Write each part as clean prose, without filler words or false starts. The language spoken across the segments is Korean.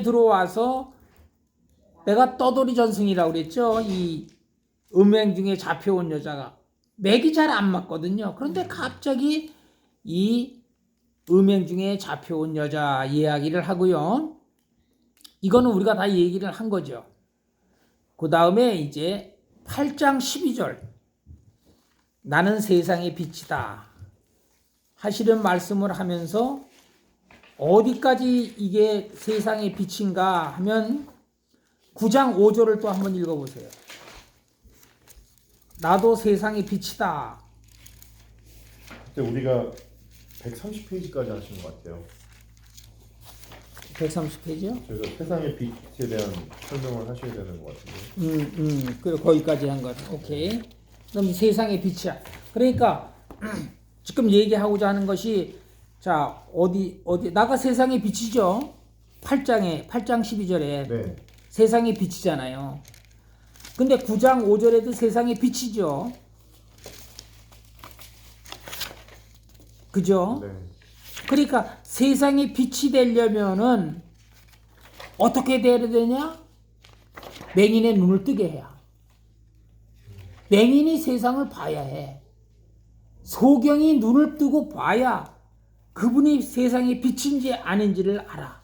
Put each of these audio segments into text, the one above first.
들어와서 내가 떠돌이 전승이라고 그랬죠. 이 음행 중에 잡혀온 여자가 맥이 잘 안 맞거든요. 그런데 갑자기 이 음행 중에 잡혀온 여자 이야기를 하고요. 이거는 우리가 다 얘기를 한 거죠. 그 다음에 이제 8장 12절 나는 세상의 빛이다 하시는 말씀을 하면서 어디까지 이게 세상의 빛인가 하면 9장 5절을 또 한번 읽어보세요. 나도 세상의 빛이다. 그때 우리가 130페이지까지 하신 것 같아요. 130페이지요? 그래서 세상의 빛에 대한 설명을 하셔야 되는 것 같은데. 그래 거기까지 한 것. 오케이. 그럼 세상의 빛이야. 그러니까 지금 얘기하고자 하는 것이 자 어디 나가 세상의 빛이죠. 8장 12절에 네. 세상의 빛이잖아요. 근데 9장 5절에도 세상의 빛이죠. 그죠? 네. 그러니까 세상의 빛이 되려면은 어떻게 돼야 되냐? 맹인의 눈을 뜨게 해야. 맹인이 세상을 봐야 해. 소경이 눈을 뜨고 봐야 그분이 세상의 빛인지 아닌지를 알아.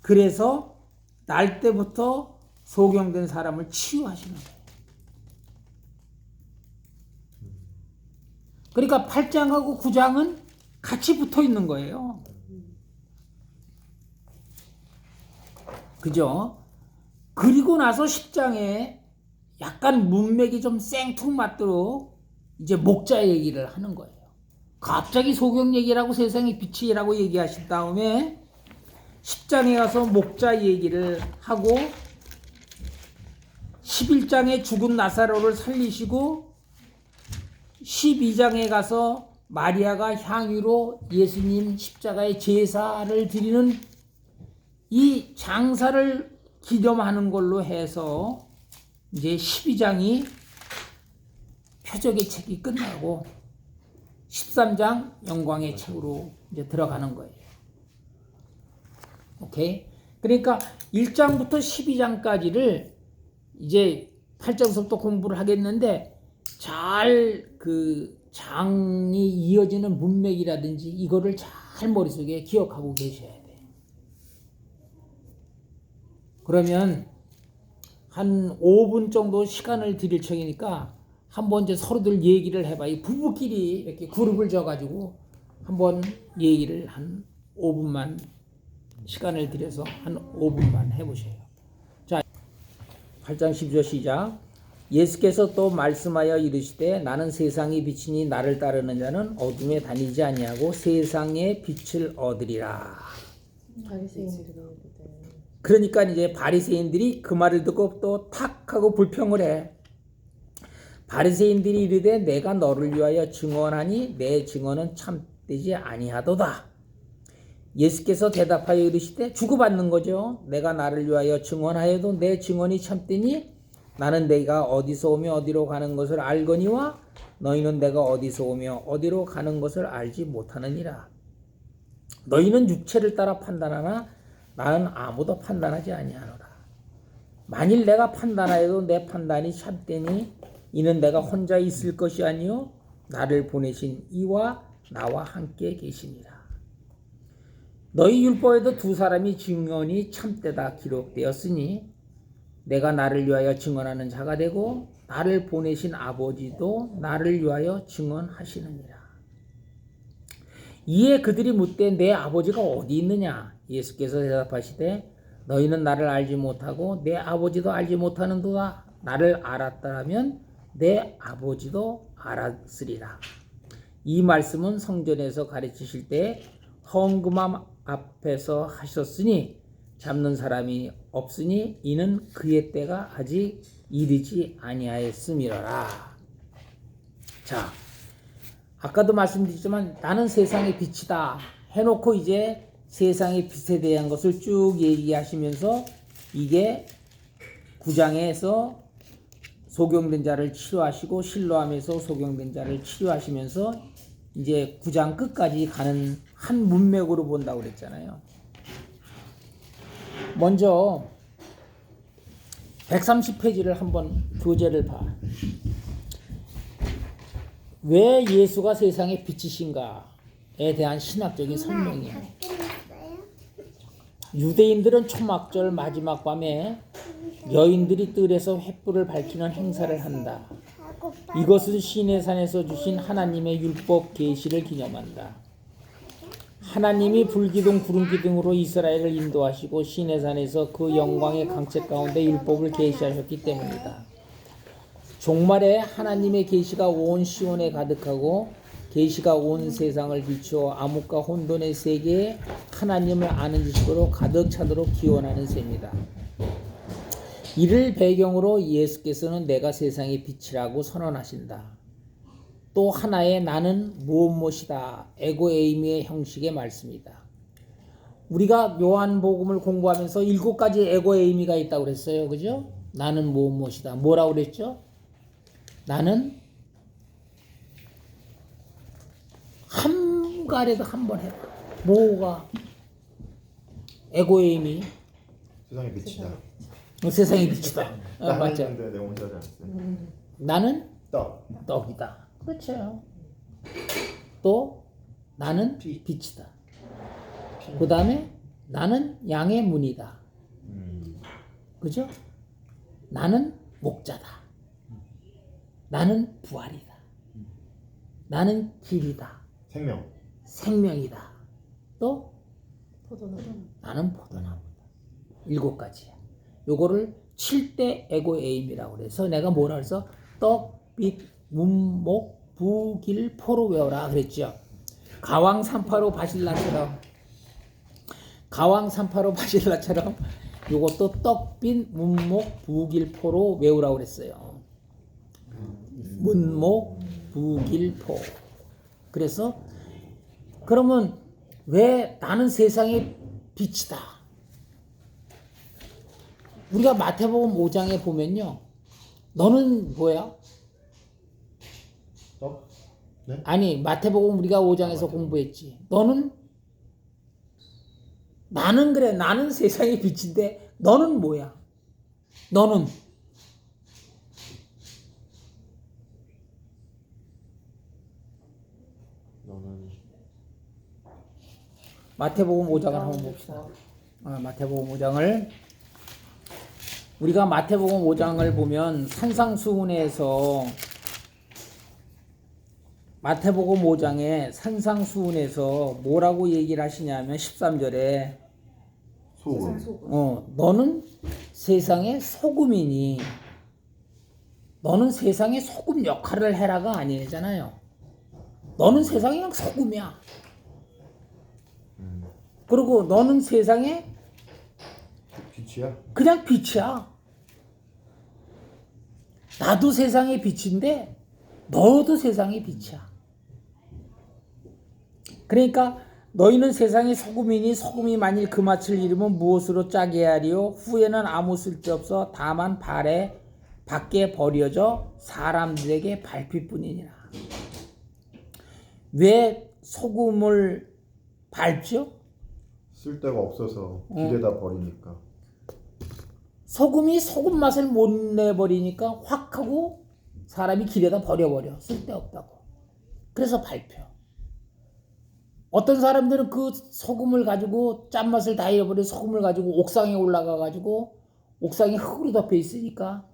그래서 날 때부터 소경된 사람을 치유하시는 거예요. 그러니까 8장하고 9장은 같이 붙어 있는 거예요. 그죠? 그리고 나서 10장에 약간 문맥이 좀 생뚱맞도록 이제 목자 얘기를 하는 거예요. 갑자기 소경 얘기라고 세상의 빛이라고 얘기하신 다음에 10장에 가서 목자 얘기를 하고 11장에 죽은 나사로를 살리시고 12장에 가서 마리아가 향유로 예수님 십자가의 제사를 드리는 이 장사를 기념하는 걸로 해서 이제 12장이 표적의 책이 끝나고 13장 영광의 책으로 이제 들어가는 거예요. 오케이? 그러니까 1장부터 12장까지를 이제 8장서부터 공부를 하겠는데 잘 그 장이 이어지는 문맥이라든지 이거를 잘 머릿속에 기억하고 계셔야 돼. 그러면 한 5분 정도 시간을 드릴 청이니까 한번 이제 서로들 얘기를 해봐. 이 부부끼리 이렇게 그룹을 져가지고 한번 얘기를 한 5분만 시간을 들여서 한 5분만 해보세요. 자, 8장 10절 시작. 예수께서 또 말씀하여 이르시되 나는 세상의 빛이니 나를 따르는 자는 어둠에 다니지 아니하고 세상의 빛을 얻으리라. 그러니까 이제 바리새인들이 그 말을 듣고 또 탁 하고 불평을 해. 바리새인들이 이르되 내가 너를 위하여 증언하니 내 증언은 참되지 아니하도다. 예수께서 대답하여 이르시되 주고받는 거죠. 내가 나를 위하여 증언하여도 내 증언이 참되니 나는 내가 어디서 오며 어디로 가는 것을 알거니와 너희는 내가 어디서 오며 어디로 가는 것을 알지 못하느니라. 너희는 육체를 따라 판단하나 나는 아무도 판단하지 아니하노라. 만일 내가 판단하여도 내 판단이 참되니 이는 내가 혼자 있을 것이 아니요 나를 보내신 이와 나와 함께 계시니라. 너희 율법에도 두 사람이 증언이 참되다 기록되었으니 내가 나를 위하여 증언하는 자가 되고 나를 보내신 아버지도 나를 위하여 증언하시느니라. 이에 그들이 묻되 내 아버지가 어디 있느냐? 예수께서 대답하시되 너희는 나를 알지 못하고 내 아버지도 알지 못하는도다. 나를 알았다면 내 아버지도 알았으리라. 이 말씀은 성전에서 가르치실 때 헌금함 앞에서 하셨으니 잡는 사람이 없으니 이는 그의 때가 아직 이르지 아니하였음이라. 자, 아까도 말씀드렸지만 나는 세상의 빛이다 해놓고 이제 세상의 빛에 대한 것을 쭉 얘기하시면서 이게 9장에서 소경된 자를 치료하시고 실로암에서 소경된 자를 치료하시면서 이제 9장 끝까지 가는 한 문맥으로 본다고 그랬잖아요. 먼저 130페이지를 한번 교재를 봐. 왜 예수가 세상의 빛이신가에 대한 신학적인 설명이에요. 다 끝났어요? 유대인들은 초막절 마지막 밤에 여인들이 뜰에서 횃불을 밝히는 행사를 한다. 하고 이것은 시내 산에서 주신 하나님의 율법 계시를 기념한다. 하나님이 불기둥 구름기둥으로 이스라엘을 인도하시고 시내 산에서 그 영광의 강체 가운데 율법을 계시하셨기 때문이다. 종말에 하나님의 계시가 온 시온에 가득하고 계시가 온 세상을 비추어 암흑과 혼돈의 세계에 하나님을 아는 지식으로 가득 차도록 기원하는 셈이다. 이를 배경으로 예수께서는 내가 세상의 빛이라고 선언하신다. 또 하나의 나는 무엇이다 에고 에이미의 형식의 말씀이다. 우리가 요한복음을 공부하면서 7가지 에고 에이미가 있다고 그랬어요. 그죠? 나는 무엇이다. 뭐라고 그랬죠? 나는 한 가래도 한번 해봐. 뭐가 에고 에이미? 세상의 빛이다. 세상의 빛이다. 나는 맞죠? 있는데 내가 혼자 하지 않았어요. 나는 떡. 떡이다. 그렇죠. 또 나는 빛이다. 그 다음에 나는 양의 문이다. 그죠? 나는 목자다. 나는 부활이다. 나는 길이다. 생명이다. 또 나는 포도나무다. 7가지야. 요거를 7대 에고 에임이라고 그래서 내가 뭐라 그래서 떡, 빛, 문목, 부, 길, 포로 외워라 그랬죠. 가왕 삼파로 바실라처럼 요것도 떡, 빛, 문목, 부, 길, 포로 외우라고 그랬어요. 문목, 부, 길, 포. 그래서 그러면 왜 나는 세상의 빛이다. 우리가 마태복음 5장에 보면요. 너는 뭐야? 떡? 네? 아니 마태복음 우리가 5장에서 공부했지. 너는 나는 그래. 나는 세상의 빛인데 너는 뭐야? 너는 마태복음 5장을 한번 봅시다. 마태복음 5장을 우리가 마태복음 5장을 보면 산상수훈에서 마태복음 5장에 산상수훈에서 뭐라고 얘기를 하시냐면 13절에 소금. 너는 세상의 소금이니 너는 세상의 소금 역할을 해라가 아니잖아요. 너는 세상의 그냥 소금이야. 그리고 너는 세상의 빛이야? 그냥 빛이야. 나도 세상의 빛인데 너도 세상의 빛이야. 그러니까 너희는 세상의 소금이니 소금이 만일 그 맛을 잃으면 무엇으로 짜게 하리요? 후에는 아무 쓸데없어 다만 밖에 버려져 사람들에게 밟힐뿐이니라. 왜 소금을 밟죠? 쓸데가 없어서 길에다 버리니까. 소금이 소금 맛을 못 내버리니까 확 하고 사람이 길에다 버려버려. 쓸데없다고. 그래서 밟혀. 어떤 사람들은 그 소금을 가지고 짠맛을 다 잃어버린 소금을 가지고 옥상에 올라가 가지고 옥상이 흙으로 덮여 있으니까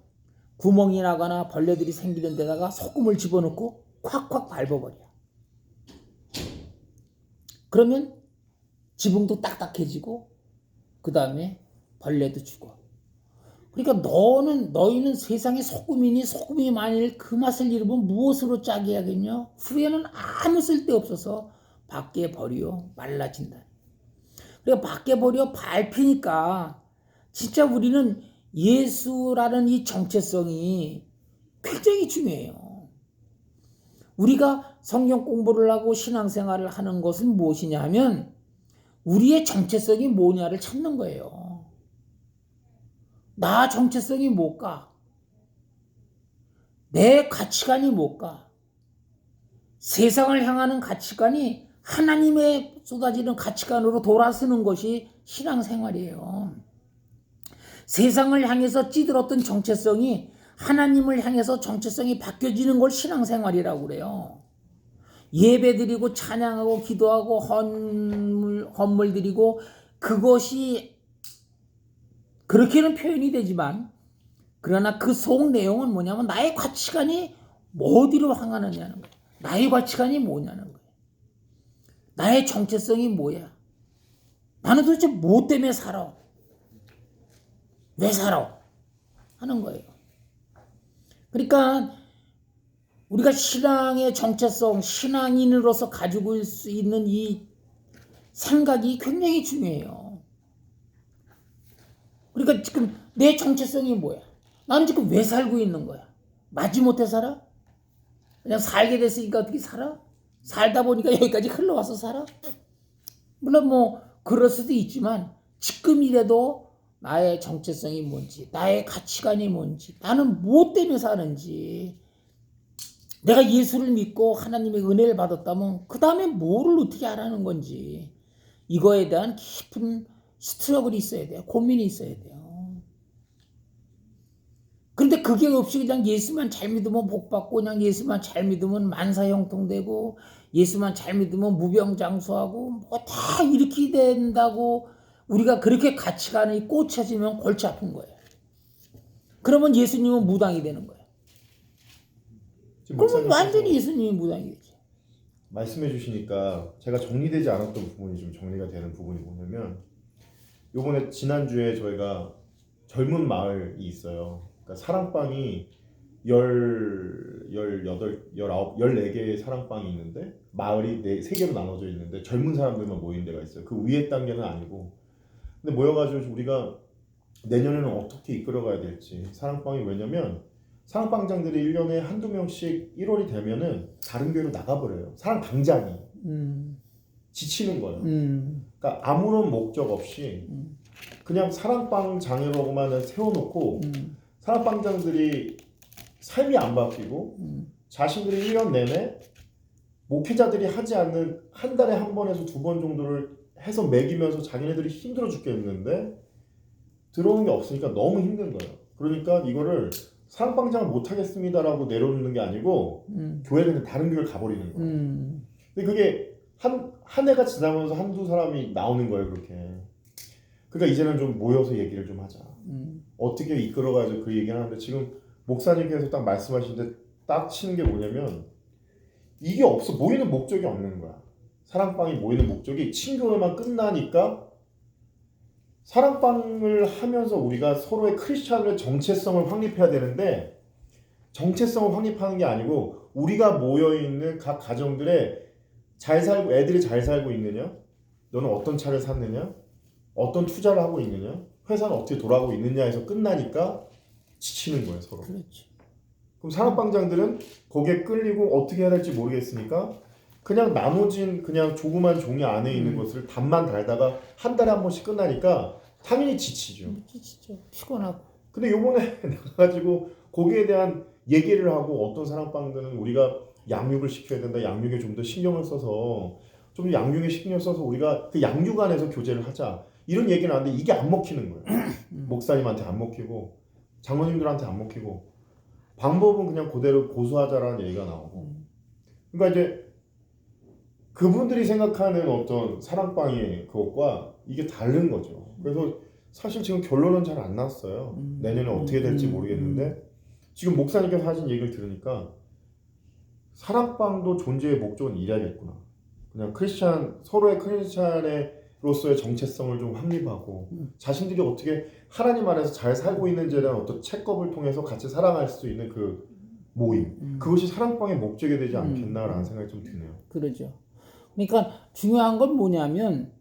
구멍이 나거나 벌레들이 생기는 데다가 소금을 집어넣고 콱콱 밟아버려. 그러면 지붕도 딱딱해지고 그 다음에 벌레도 죽어. 그러니까 너희는 세상의 소금이니 소금이 만일 그 맛을 잃으면 무엇으로 짜게 해야겠냐? 후에는 아무 쓸데없어서 밖에 버려 말라진다. 그러니까 밖에 버려 밟히니까 진짜 우리는 예수라는 이 정체성이 굉장히 중요해요. 우리가 성경 공부를 하고 신앙생활을 하는 것은 무엇이냐 하면 우리의 정체성이 뭐냐를 찾는 거예요. 나 정체성이 뭘까? 내 가치관이 뭘까? 세상을 향하는 가치관이 하나님의 쏟아지는 가치관으로 돌아서는 것이 신앙생활이에요. 세상을 향해서 찌들었던 정체성이 하나님을 향해서 정체성이 바뀌어지는 걸 신앙생활이라고 그래요. 예배드리고 찬양하고 기도하고 헌물 드리고 그것이 그렇게는 표현이 되지만 그러나 그 속 내용은 뭐냐면 나의 가치관이 어디로 향하느냐는 거예요. 나의 가치관이 뭐냐는 거예요. 나의 정체성이 뭐야. 나는 도대체 뭐 때문에 살아? 왜 살아? 하는 거예요. 그러니까 우리가 신앙의 정체성, 신앙인으로서 가지고 있을 수 있는 이 생각이 굉장히 중요해요. 그러니까 지금 내 정체성이 뭐야? 나는 지금 왜 살고 있는 거야? 마지못해 살아? 그냥 살게 됐으니까 어떻게 살아? 살다 보니까 여기까지 흘러와서 살아? 물론 뭐 그럴 수도 있지만 지금이라도 나의 정체성이 뭔지, 나의 가치관이 뭔지, 나는 무엇 때문에 사는지, 내가 예수를 믿고 하나님의 은혜를 받았다면 그 다음에 뭐를 어떻게 하라는 건지 이거에 대한 깊은 스트러글이 있어야 돼요. 고민이 있어야 돼요. 그런데 그게 없이 그냥 예수만 잘 믿으면 복 받고 그냥 예수만 잘 믿으면 만사형통되고 예수만 잘 믿으면 무병장수하고 뭐 다 이렇게 된다고 우리가 그렇게 가치관이 꽂혀지면 골치 아픈 거예요. 그러면 예수님은 무당이 되는 거예요. 그러면 완전히 예수님이 무당이 되죠. 말씀해 주시니까 제가 정리되지 않았던 부분이 좀 정리가 되는 부분이 뭐냐면 요번에 지난주에 저희가 젊은 마을이 있어요. 그러니까 사랑방이 14개의 사랑방이 있는데 마을이 3개로 나눠져 있는데 젊은 사람들만 모이는 데가 있어요. 그 위에 단계는 아니고. 근데 모여가지고 우리가 내년에는 어떻게 이끌어가야 될지 사랑방이 왜냐면 사랑방장들이 1년에 한두 명씩 1월이 되면은 다른 교회로 나가버려요. 사랑방장이 지치는 거예요. 그러니까 아무런 목적 없이 그냥 사랑방장으로만 세워놓고 사랑방장들이 삶이 안 바뀌고 자신들이 1년 내내 목회자들이 하지 않는 한 달에 한 번에서 2번 정도를 해서 먹이면서 자기네들이 힘들어 죽겠는데 들어오는 게 없으니까 너무 힘든 거예요. 그러니까 이거를 사랑방장을 못하겠습니다라고 내려놓는 게 아니고 교회는 다른 교회를 가버리는 거예요. 근데 그게 한 해가 지나면서 한두 사람이 나오는 거예요. 그렇게. 그러니까 이제는 좀 모여서 얘기를 좀 하자. 어떻게 이끌어가지고 그 얘기를 하는데 지금 목사님께서 딱 말씀하시는데 딱 치는 게 뭐냐면 이게 없어. 모이는 목적이 없는 거야. 사랑방이 모이는 목적이 친교회만 끝나니까 사랑방을 하면서 우리가 서로의 크리스찬의 정체성을 확립해야 되는데 정체성을 확립하는 게 아니고 우리가 모여있는 각 가정들에 잘 살고 애들이 잘 살고 있느냐? 너는 어떤 차를 샀느냐? 어떤 투자를 하고 있느냐? 회사는 어떻게 돌아가고 있느냐에서 끝나니까 지치는 거예요 서로. 그렇지. 그럼 사랑방장들은 거기에 끌리고 어떻게 해야 될지 모르겠으니까 그냥 나눠진 그냥 조그만 종이 안에 있는 것을 답만 달다가 한 달에 한 번씩 끝나니까 당연히 지치죠. 지치죠. 피곤하고. 근데 요번에 나가가지고 거기에 대한 얘기를 하고 어떤 사랑방들은 우리가 양육을 시켜야 된다. 양육에 좀 더 신경을 써서 좀 양육에 신경 써서 우리가 그 양육 안에서 교제를 하자. 이런 얘기를 하는데 이게 안 먹히는 거예요. 목사님한테 안 먹히고 장로님들한테 안 먹히고 방법은 그냥 그대로 고수하자라는 얘기가 나오고 그러니까 이제 그분들이 생각하는 어떤 사랑방의 그것과 이게 다른 거죠. 그래서 사실 지금 결론은 잘 안 났어요. 내년에 어떻게 될지 모르겠는데 지금 목사님께서 하신 얘기를 들으니까 사랑방도 존재의 목적은 이래야겠구나. 그냥 크리스찬 서로의 크리스찬으로서의 정체성을 좀 확립하고 자신들이 어떻게 하나님 안에서 잘 살고 있는지에 대한 어떤 체크업을 통해서 같이 사랑할 수 있는 그 모임 그것이 사랑방의 목적이 되지 않겠나라는 생각이 좀 드네요. 그러죠. 그러니까 중요한 건 뭐냐면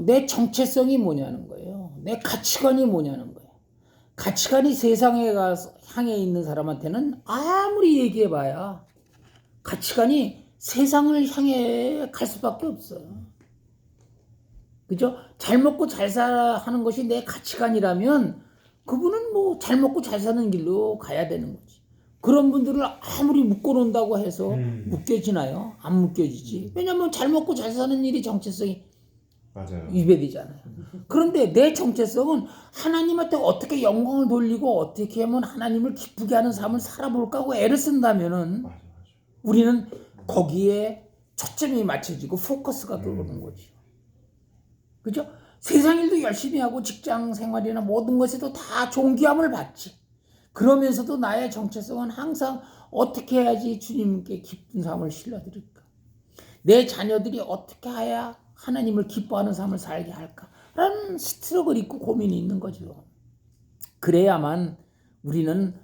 내 정체성이 뭐냐는 거예요. 내 가치관이 뭐냐는 거예요. 가치관이 세상에 가서 향해 있는 사람한테는 아무리 얘기해봐야 가치관이 세상을 향해 갈 수밖에 없어요. 그죠? 잘 먹고 잘 살아 하는 것이 내 가치관이라면 그분은 뭐 잘 먹고 잘 사는 길로 가야 되는 거지. 그런 분들을 아무리 묶어놓는다고 해서 묶여지나요? 안 묶여지지. 왜냐면 잘 먹고 잘 사는 일이 정체성이 맞아요. 위배되잖아요. 그런데 내 정체성은 하나님한테 어떻게 영광을 돌리고 어떻게 하면 하나님을 기쁘게 하는 삶을 살아볼까 하고 애를 쓴다면은 맞아. 우리는 거기에 초점이 맞춰지고 포커스가 들어오는 거죠. 그죠? 세상 일도 열심히 하고 직장 생활이나 모든 것에도 다 존귀함을 받지. 그러면서도 나의 정체성은 항상 어떻게 해야지 주님께 기쁜 삶을 실려드릴까? 내 자녀들이 어떻게 해야 하나님을 기뻐하는 삶을 살게 할까? 라는 스트럭을 있고 고민이 있는 거죠. 그래야만 우리는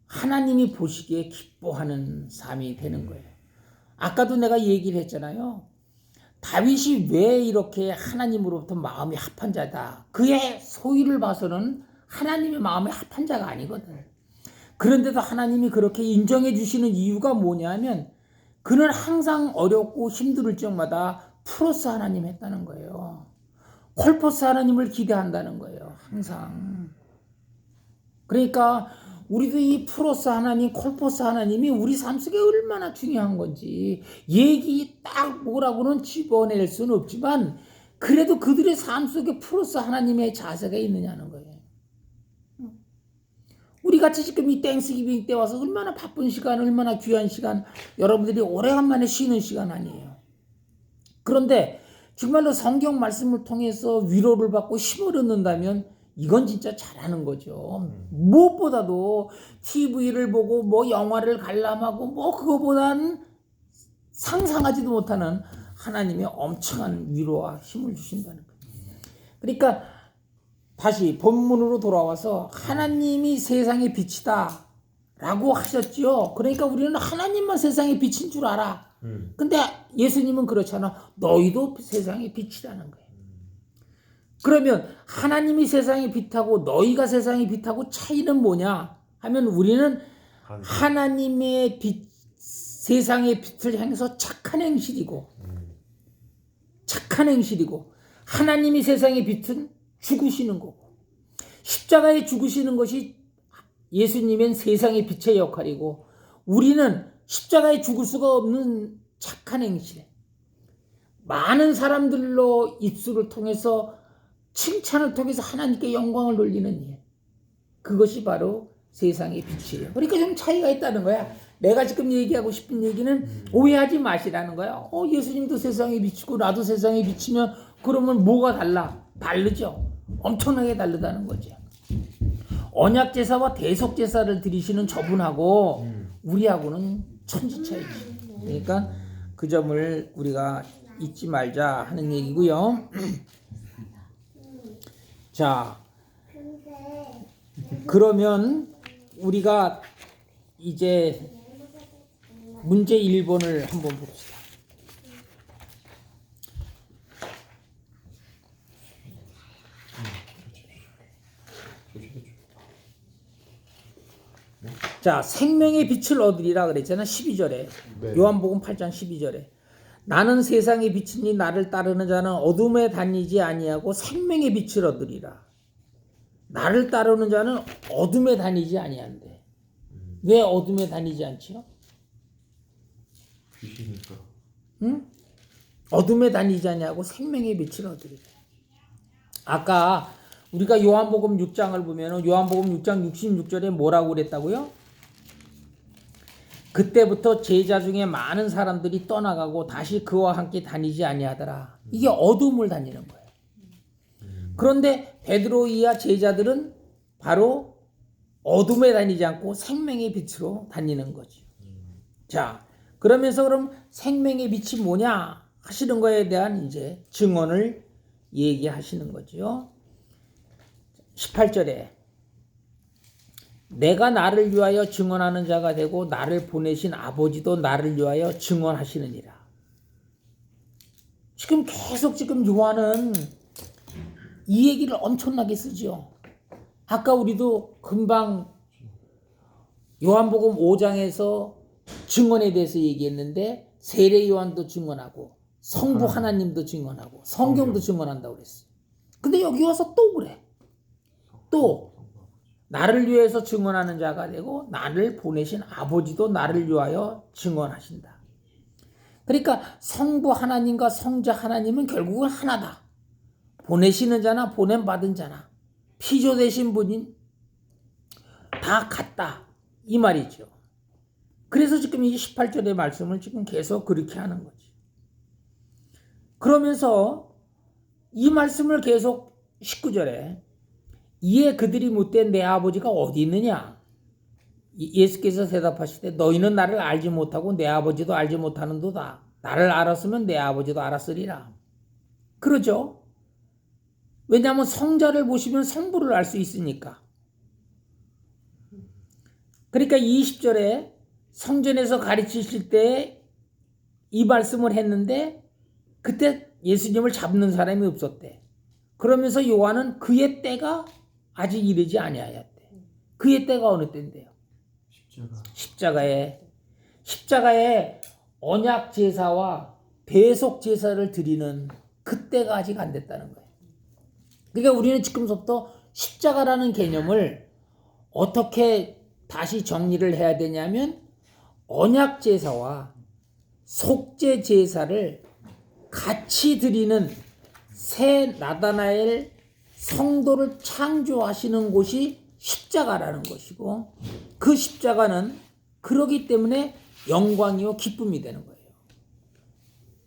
하나님이 보시기에 기뻐하는 삶이 되는 거예요. 아까도 내가 얘기를 했잖아요. 다윗이 왜 이렇게 하나님으로부터 마음이 합한 자다. 그의 소위를 봐서는 하나님의 마음에 합한 자가 아니거든. 그런데도 하나님이 그렇게 인정해 주시는 이유가 뭐냐면 그는 항상 어렵고 힘들 적마다 프로스 하나님 했다는 거예요. 콜포스 하나님을 기대한다는 거예요. 항상. 그러니까 우리도 이 프로스 하나님, 콜포스 하나님이 우리 삶 속에 얼마나 중요한 건지 얘기 딱 뭐라고는 집어낼 수는 없지만 그래도 그들의 삶 속에 프로스 하나님의 자세가 있느냐는 거예요. 우리 같이 지금 이 땡스기빙 때 와서 얼마나 바쁜 시간, 얼마나 귀한 시간, 여러분들이 오래간만에 쉬는 시간 아니에요. 그런데 정말로 성경 말씀을 통해서 위로를 받고 힘을 얻는다면 이건 진짜 잘하는 거죠. 무엇보다도 TV를 보고 뭐 영화를 관람하고 뭐 그거보다는 상상하지도 못하는 하나님의 엄청난 위로와 힘을 주신다는 거예요. 그러니까 다시 본문으로 돌아와서 하나님이 세상의 빛이다 라고 하셨죠. 그러니까 우리는 하나님만 세상의 빛인 줄 알아. 근데 예수님은 그렇잖아. 너희도 세상의 빛이라는 거예요. 그러면 하나님이 세상의 빛하고 너희가 세상의 빛하고 차이는 뭐냐 하면 우리는 하나님의 빛, 세상의 빛을 향해서 착한 행실이고 하나님이 세상의 빛은 죽으시는 거고 십자가에 죽으시는 것이 예수님은 세상의 빛의 역할이고 우리는 십자가에 죽을 수가 없는 착한 행실에 많은 사람들로 입술을 통해서 칭찬을 통해서 하나님께 영광을 돌리는 일. 그것이 바로 세상의 빛이에요. 그러니까 좀 차이가 있다는 거야. 내가 지금 얘기하고 싶은 얘기는 오해하지 마시라는 거야. 예수님도 세상의 빛이고 나도 세상의 빛이면 그러면 뭐가 달라? 다르죠. 엄청나게 다르다는 거죠. 언약제사와 대속제사를 드리시는 저분하고 우리하고는 천지 차이지. 그러니까 그 점을 우리가 잊지 말자 하는 얘기고요. 자, 그러면 우리가 이제 문제 1번을 한번 봅시다. 자, 생명의 빛을 얻으리라 그랬잖아. 12절에. 네. 요한복음 8장 12절에. 나는 세상의 빛이니 나를 따르는 자는 어둠에 다니지 아니하고 생명의 빛을 얻으리라. 나를 따르는 자는 어둠에 다니지 아니한대. 왜 어둠에 다니지 않지요? 빛이니까. 응? 어둠에 다니지 아니하고 생명의 빛을 얻으리라. 아까 우리가 요한복음 6장을 보면 요한복음 6장 66절에 뭐라고 그랬다고요? 그때부터 제자 중에 많은 사람들이 떠나가고 다시 그와 함께 다니지 아니하더라. 이게 어둠을 다니는 거예요. 그런데 베드로 이하 제자들은 바로 어둠에 다니지 않고 생명의 빛으로 다니는 거죠. 자, 그러면서 그럼 생명의 빛이 뭐냐 하시는 거에 대한 이제 증언을 얘기하시는 거죠. 18절에 내가 나를 위하여 증언하는 자가 되고 나를 보내신 아버지도 나를 위하여 증언하시느니라. 지금 계속 지금 요한은 이 얘기를 엄청나게 쓰죠. 아까 우리도 금방 요한복음 5장에서 증언에 대해서 얘기했는데 세례 요한도 증언하고 성부 하나님도 증언하고 성경도 증언한다고 그랬어요. 근데 여기 와서 또 그래. 또 나를 위해서 증언하는 자가 되고 나를 보내신 아버지도 나를 위하여 증언하신다. 그러니까 성부 하나님과 성자 하나님은 결국은 하나다. 보내시는 자나 보냄받은 자나 피조되신 분인 다 같다 이 말이죠. 그래서 지금 이 18절의 말씀을 지금 계속 그렇게 하는 거지. 그러면서 이 말씀을 계속 19절에 이에 그들이 묻되 내 아버지가 어디 있느냐? 예수께서 대답하시되 너희는 나를 알지 못하고 내 아버지도 알지 못하는도다. 나를 알았으면 내 아버지도 알았으리라. 그러죠? 왜냐하면 성자를 보시면 성부를 알 수 있으니까. 그러니까 20절에 성전에서 가르치실 때 이 말씀을 했는데 그때 예수님을 잡는 사람이 없었대. 그러면서 요한은 그의 때가 아직 이르지 아니하였대. 그의 때가 어느 때인데요? 십자가에 언약 제사와 대속 제사를 드리는 그때가 아직 안 됐다는 거예요. 그러니까 우리는 지금부터 십자가라는 개념을 어떻게 다시 정리를 해야 되냐면 언약 제사와 속죄 제사를 같이 드리는 새 나다나엘 성도를 창조하시는 곳이 십자가라는 것이고 그 십자가는 그러기 때문에 영광이요 기쁨이 되는 거예요.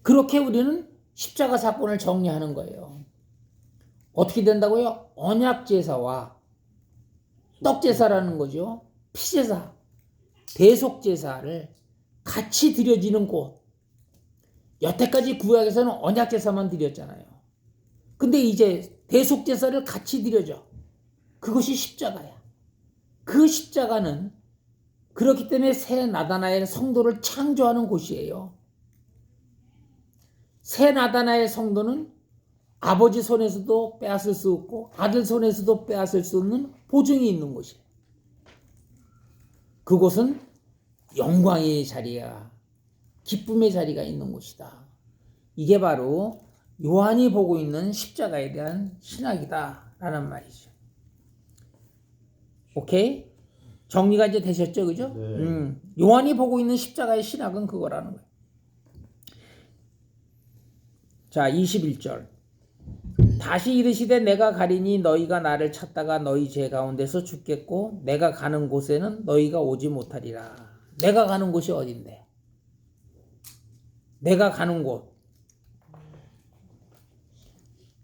그렇게 우리는 십자가 사건을 정리하는 거예요. 어떻게 된다고요? 언약 제사와 떡 제사라는 거죠. 피제사, 대속 제사를 같이 드려지는 곳. 여태까지 구약에서는 언약 제사만 드렸잖아요. 근데 이제 대속 제사를 같이 드려줘. 그것이 십자가야. 그 십자가는 그렇기 때문에 새 나다나엘 성도를 창조하는 곳이에요. 새 나다나엘 성도는 아버지 손에서도 빼앗을 수 없고 아들 손에서도 빼앗을 수 없는 보증이 있는 곳이에요. 그곳은 영광의 자리야. 기쁨의 자리가 있는 곳이다. 이게 바로 요한이 보고 있는 십자가에 대한 신학이다 라는 말이죠. 오케이? 정리가 이제 되셨죠? 그죠? 네. 요한이 보고 있는 십자가의 신학은 그거라는 거예요. 자, 21절. 다시 이르시되 내가 가리니 너희가 나를 찾다가 너희 죄 가운데서 죽겠고 내가 가는 곳에는 너희가 오지 못하리라. 내가 가는 곳이 어딘데? 내가 가는 곳.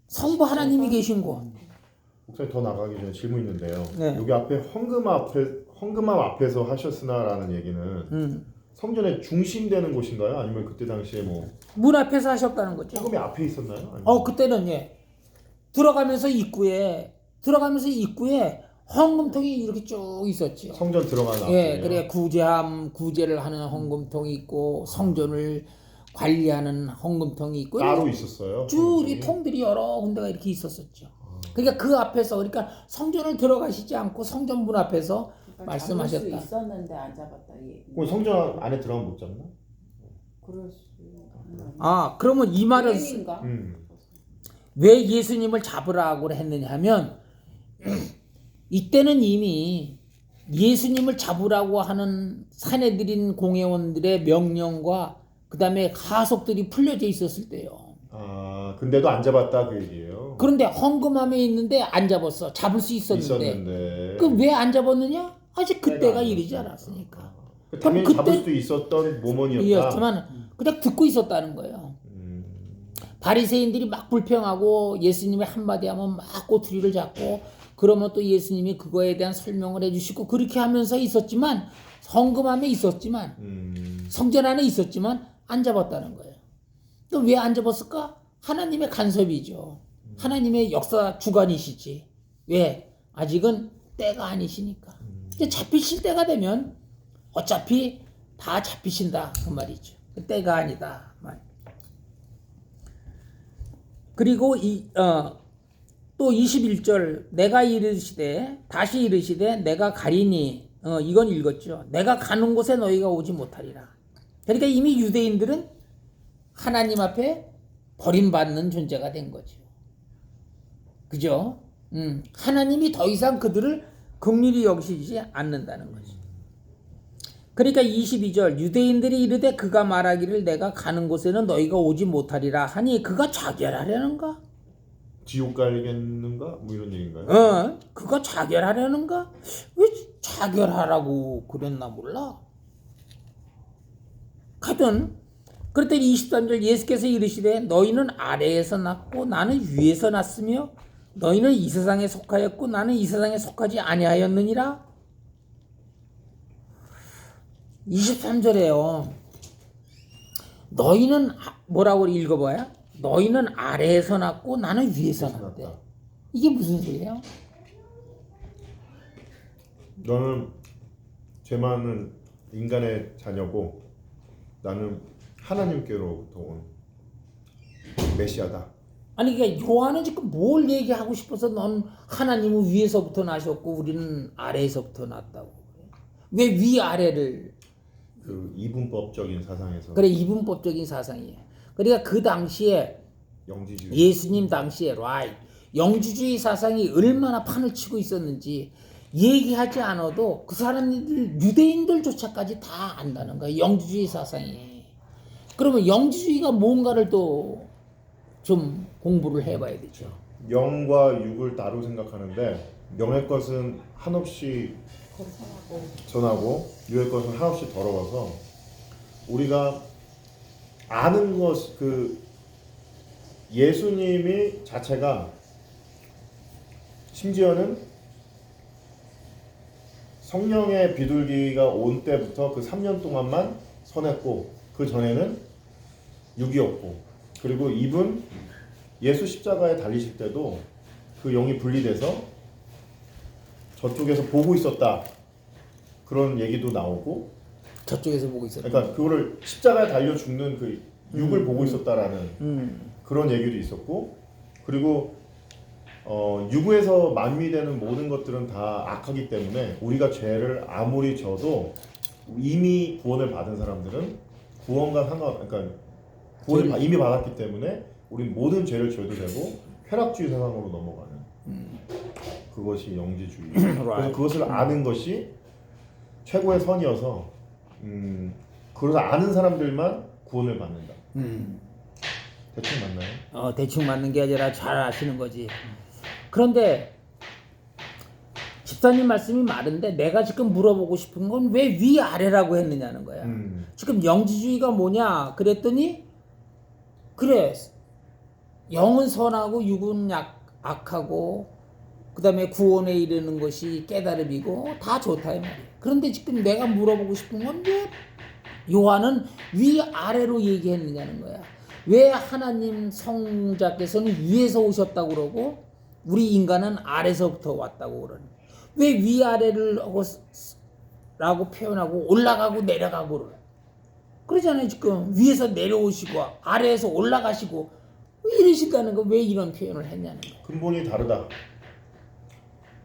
성부 하나님이 계신 곳. 목사님 더 나가기 전에 질문 있는데요. 네. 여기 앞에 헌금함 앞에서 하셨으나라는 얘기는 성전의 중심되는 곳인가요? 아니면 그때 당시에 뭐 문 앞에서 하셨다는 거죠. 헌금이 앞에 있었나요? 아니면... 그때는 예. 들어가면서 입구에 헌금통이 이렇게 쭉 있었죠. 성전 들어가는 앞에. 예, 그래 구제를 하는 헌금통이 있고 성전을 관리하는 헌금통이 있고 따로 있었어요. 쭉 이 통들이 여러 군데가 이렇게 있었었죠. 그러니까 그 앞에서 그러니까 성전을 들어가시지 않고 성전 문 앞에서 말씀하셨다. 잡을 수 있었는데 안 잡았다. 그럼 성전 안에 들어가면 못 잡나? 그럴 수. 그러면 이 말은 유행인가? 왜 예수님을 잡으라고 했느냐 하면 이때는 이미 예수님을 잡으라고 하는 사내들인 공회원들의 명령과 그 다음에 가속들이 풀려져 있었을 때요. 근데도 안 잡았다 그 얘기예요. 그런데 헌금함에 있는데 안 잡았어. 잡을 수 있었는데. 그럼 왜 안 잡았느냐? 아직 그때가 이르지 않았으니까. 당연히 잡을 수도 있었던 모먼이었다. 그냥 듣고 있었다는 거예요. 바리새인들이 막 불평하고 예수님이 한마디 하면 막 꼬투리를 잡고 그러면 또 예수님이 그거에 대한 설명을 해주시고 그렇게 하면서 있었지만 헌금함에 있었지만 성전 안에 있었지만 안 잡았다는 거예요. 또 왜 안 잡았을까? 하나님의 간섭이죠. 하나님의 역사 주관이시지. 왜? 아직은 때가 아니시니까. 이제 잡히실 때가 되면 어차피 다 잡히신다 그 말이죠. 그 때가 아니다 말. 그리고 또 21절 내가 이르시되 다시 이르시되 내가 가리니 이건 읽었죠. 내가 가는 곳에 너희가 오지 못하리라. 그러니까 이미 유대인들은 하나님 앞에 버림받는 존재가 된 거죠. 그죠? 하나님이 더 이상 그들을 긍휼히 여기시지 않는다는 거죠. 그러니까 22절 유대인들이 이르되 그가 말하기를 내가 가는 곳에는 너희가 오지 못하리라 하니 그가 자결하려는가? 지옥 가겠는가? 뭐 이런 얘기인가요? 그거 자결하려는가? 왜 자결하라고 그랬나 몰라. 하여튼 그랬더니 23절 예수께서 이르시되 너희는 아래에서 났고 나는 위에서 났으며 너희는 이 세상에 속하였고 나는 이 세상에 속하지 아니하였느니라. 23절에요. 너희는 뭐라고 읽어봐야? 너희는 아래에서 났고 나는 위에서 났대. 이게 무슨 소리예요? 너는 죄 많은 인간의 자녀고 나는 하나님께로부터 온 메시아다. 아니 그러니까 요한은 지금 뭘 얘기하고 싶어서 넌 하나님은 위에서부터 나셨고 우리는 아래에서부터 났다고. 왜 위아래를 그 이분법적인 사상에서 그래 이분법적인 사상이에요. 그러니까 그 당시에 영지주의. 예수님 당시에 영주주의 사상이 얼마나 판을 치고 있었는지 얘기하지 않아도 그 사람들 유대인들조차까지 다 안다는 거야. 영주주의 사상이. 그러면 영주주의가 뭔가를 또 좀 공부를 해봐야 되죠. 영과 육을 따로 생각하는데 영의 것은 한없이 선하고 육의 것은 한없이 더러워서 우리가 아는 것 그 예수님이 자체가 심지어는 성령의 비둘기가 온 때부터 그 3년 동안만 선했고 그 전에는 육이었고 그리고 이분 예수 십자가에 달리실 때도 그 영이 분리돼서 저쪽에서 보고 있었다 그런 얘기도 나오고 저쪽에서 보고 있었다. 그러니까 그거를 십자가에 달려 죽는 그 육을 보고 있었다라는 그런 얘기도 있었고 그리고 육에서 만미되는 모든 것들은 다 악하기 때문에 우리가 죄를 아무리 져도 이미 구원을 받은 사람들은 구원과 그러니까 구원을 이미 받았기 때문에 우리는 모든 죄를 져도 되고 쾌락주의 세상으로 넘어가는 그것이 영지주의. 그래서 그것을 아는 것이 최고의 선이어서 그걸 아는 사람들만 구원을 받는다. 대충 맞나요? 대충 맞는 게 아니라 잘 아시는 거지. 그런데 집사님 말씀이 많은데 내가 지금 물어보고 싶은 건 왜 위아래라고 했느냐는 거야. 지금 영지주의가 뭐냐 그랬더니 그래 영은 선하고 육은 악하고 그 다음에 구원에 이르는 것이 깨달음이고 다 좋다 이 말이야. 그런데 지금 내가 물어보고 싶은 건 왜 요한은 위아래로 얘기했느냐는 거야. 왜 하나님 성자께서는 위에서 오셨다고 그러고 우리 인간은 아래서부터 왔다고 그러는 거야. 왜 위아래를 라고 표현하고 올라가고 내려가고 그러잖아요. 지금 위에서 내려오시고 아래에서 올라가시고 이러신다는 거 왜 이런 표현을 했냐는 거야. 근본이 다르다.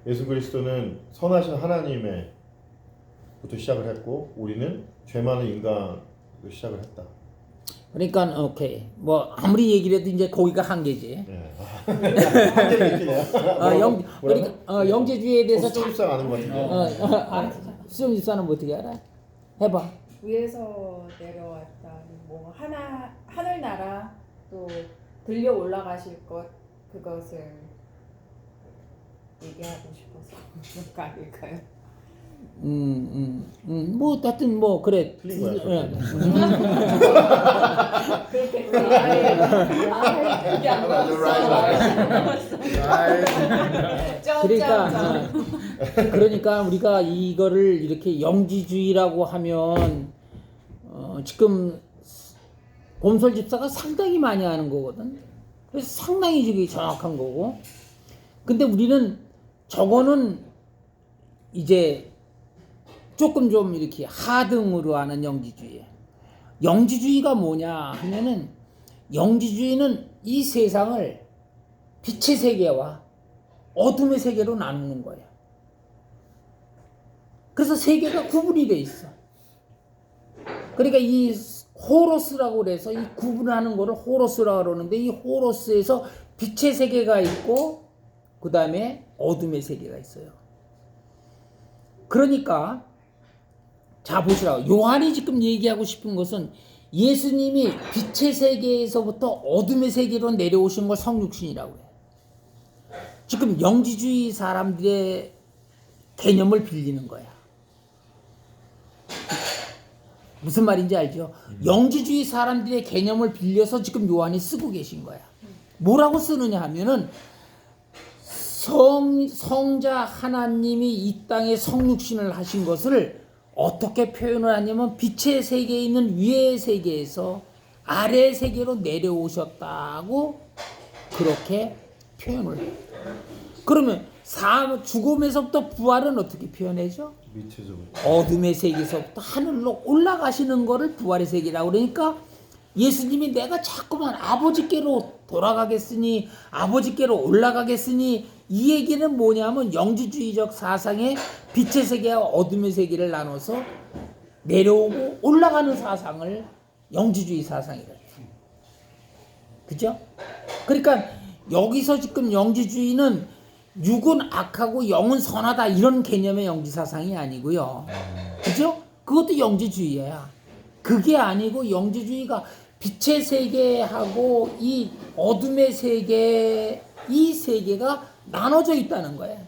예수 그리스도는 선하신 하나님의 부터 시작을 했고 우리는 죄 많은 인간으로 시작을 했다. 그러니까 오케이 뭐 아무리 얘기를 해도 이제 거기가 한계지. 네. 한계를 느끼네요. 그러니까 영재주의에 대해서 수정집사가 아는 것 같은데. 수정집사는 뭐 어떻게 알아? 해봐. 위에서 내려왔다. 뭐 하늘나라 또 들려 올라가실 것 그것을 얘기하고 싶어서 아닐까요? 뭐 하여튼 뭐 그래. 틀린 거야. 그렇게 그러니까 우리가 이거를 이렇게 영지주의라고 하면 지금 곰솔 집사가 상당히 많이 하는 거거든. 그래서 상당히 저기 정확한 거고. 근데 우리는 저거는 이제 조금 좀 이렇게 하등으로 하는 영지주의. 영지주의가 뭐냐 하면은 영지주의는 이 세상을 빛의 세계와 어둠의 세계로 나누는 거예요. 그래서 세계가 구분이 돼 있어. 그러니까 이 호로스라고 그래서 이 구분하는 거를 호로스라고 그러는데 이 호로스에서 빛의 세계가 있고 그 다음에 어둠의 세계가 있어요. 그러니까 자 보시라고 요한이 지금 얘기하고 싶은 것은 예수님이 빛의 세계에서부터 어둠의 세계로 내려오신 걸 성육신이라고 해요. 지금 영지주의 사람들의 개념을 빌리는 거야. 무슨 말인지 알죠? 영지주의 사람들의 개념을 빌려서 지금 요한이 쓰고 계신 거야. 뭐라고 쓰느냐 하면은 성자 하나님이 이 땅에 성육신을 하신 것을 어떻게 표현을 하냐면 빛의 세계에 있는 위의 세계에서 아래의 세계로 내려오셨다고 그렇게 표현을 해요. 그러면 죽음에서부터 부활은 어떻게 표현하죠? 미체적으로. 어둠의 세계에서부터 하늘로 올라가시는 거를 부활의 세계라고 그러니까 예수님이 내가 자꾸만 아버지께로 돌아가겠으니 아버지께로 올라가겠으니 이 얘기는 뭐냐면 영지주의적 사상의 빛의 세계와 어둠의 세계를 나눠서 내려오고 올라가는 사상을 영지주의 사상이래요. 그죠? 그러니까 여기서 지금 영지주의는 육은 악하고 영은 선하다 이런 개념의 영지 사상이 아니고요. 그죠? 그것도 영지주의야. 그게 아니고 영지주의가 빛의 세계하고 이 어둠의 세계 이 세계가 나눠져 있다는 거예요.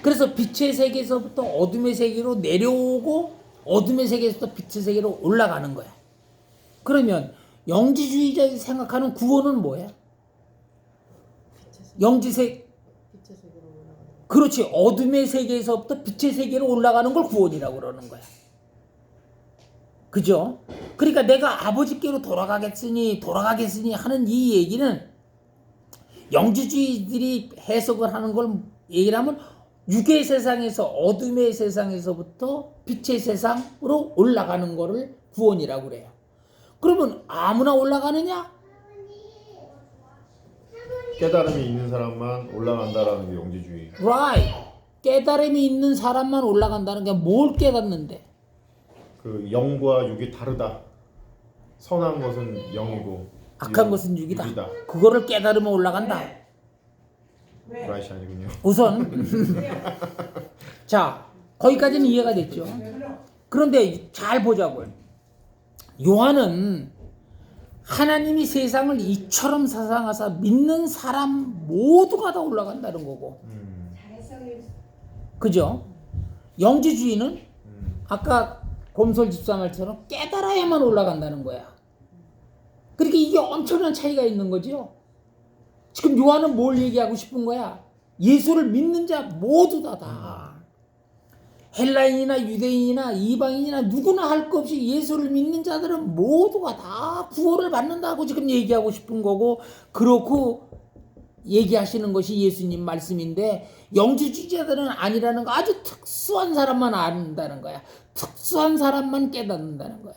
그래서 빛의 세계에서부터 어둠의 세계로 내려오고 어둠의 세계에서부터 빛의 세계로 올라가는 거야. 그러면 영지주의자가 생각하는 구원은 뭐야? 빛의 세계로 올라가는. 그렇지. 어둠의 세계에서부터 빛의 세계로 올라가는 걸 구원이라고 그러는 거야. 그죠? 그러니까 내가 아버지께로 돌아가겠으니 하는 이 얘기는 영지주의들이 해석을 하는 걸 얘기를 하면 육의 세상에서 어둠의 세상에서부터 빛의 세상으로 올라가는 거를 구원이라고 그래요. 그러면 아무나 올라가느냐? 깨달음이 있는 사람만 올라간다라는 게 영지주의. Right. 깨달음이 있는 사람만 올라간다는 게 뭘 깨닫는데? 그 영과 육이 다르다. 선한 것은 영이고 악한 것은 육이다. 육이다. 그거를 깨달으면 올라간다. 라이시 아니군요. 우선 자 거기까지는 이해가 됐죠. 그런데 잘 보자고요. 요한은 하나님이 세상을 이처럼 사랑하사 믿는 사람 모두가 다 올라간다는 거고, 그죠? 영지주의는 아까 곰솔 집사 말처럼 깨달아야만 올라간다는 거야. 그러니까 이게 엄청난 차이가 있는 거죠. 지금 요한은 뭘 얘기하고 싶은 거야? 예수를 믿는 자 모두 다 헬라인이나 유대인이나 이방인이나 누구나 할 것 없이 예수를 믿는 자들은 모두가 다 구원을 받는다고 지금 얘기하고 싶은 거고, 그렇고 얘기하시는 것이 예수님 말씀인데 영지주의자들은 아니라는 거, 아주 특수한 사람만 안다는 거야. 특수한 사람만 깨닫는다는 거야.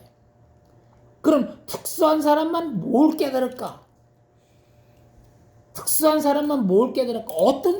그럼 특수한 사람만 뭘 깨달을까? 특수한 사람만 뭘 깨달을까? 어떤